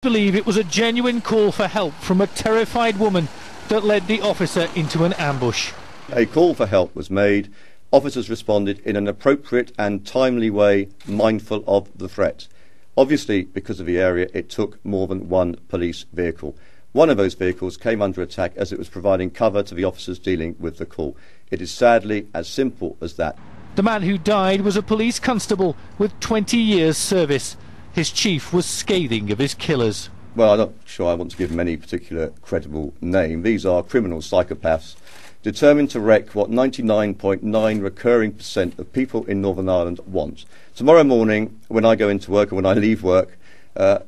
Believe it was a genuine call for help from a terrified woman that led the officer into an ambush. A call for help was made. Officers responded in an appropriate and timely way, mindful of the threat. Obviously, because of the area, it took more than one police vehicle. One of those vehicles came under attack as it was providing cover to the officers dealing with the call. It is sadly as simple as that. The man who died was a police constable with 20 years' service. His chief was scathing of his killers. Well, I'm not sure I want to give them any particular credible name. These are criminal psychopaths determined to wreck what 99.9% recurring of people in Northern Ireland want. Tomorrow morning, when I go into work or when I leave work,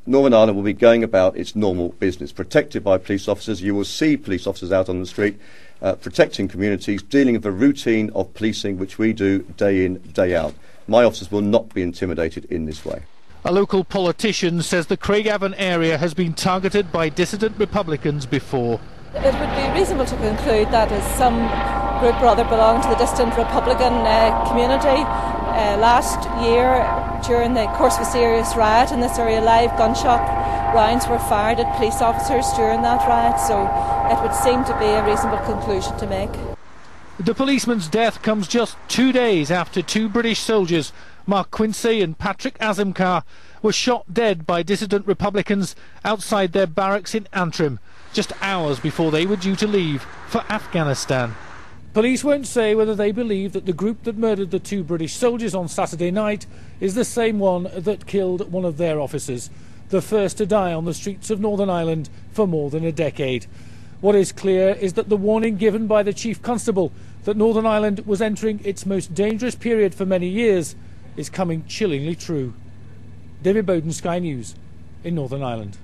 Northern Ireland will be going about its normal business, protected by police officers. You will see police officers out on the street, protecting communities, dealing with the routine of policing, which we do day in, day out. My officers will not be intimidated in this way. A local politician says the Craigavon area has been targeted by dissident Republicans before. It would be reasonable to conclude that as some group or other belonging to the dissident Republican community. Last year, during the course of a serious riot in this area, live gunshot rounds were fired at police officers during that riot, so it would seem to be a reasonable conclusion to make. The policeman's death comes just 2 days after two British soldiers, Mark Quincy and Patrick Azimkar, were shot dead by dissident Republicans outside their barracks in Antrim, just hours before they were due to leave for Afghanistan. Police won't say whether they believe that the group that murdered the two British soldiers on Saturday night is the same one that killed one of their officers, the first to die on the streets of Northern Ireland for more than a decade. What is clear is that the warning given by the Chief Constable that Northern Ireland was entering its most dangerous period for many years is coming chillingly true. David Bowden, Sky News in Northern Ireland.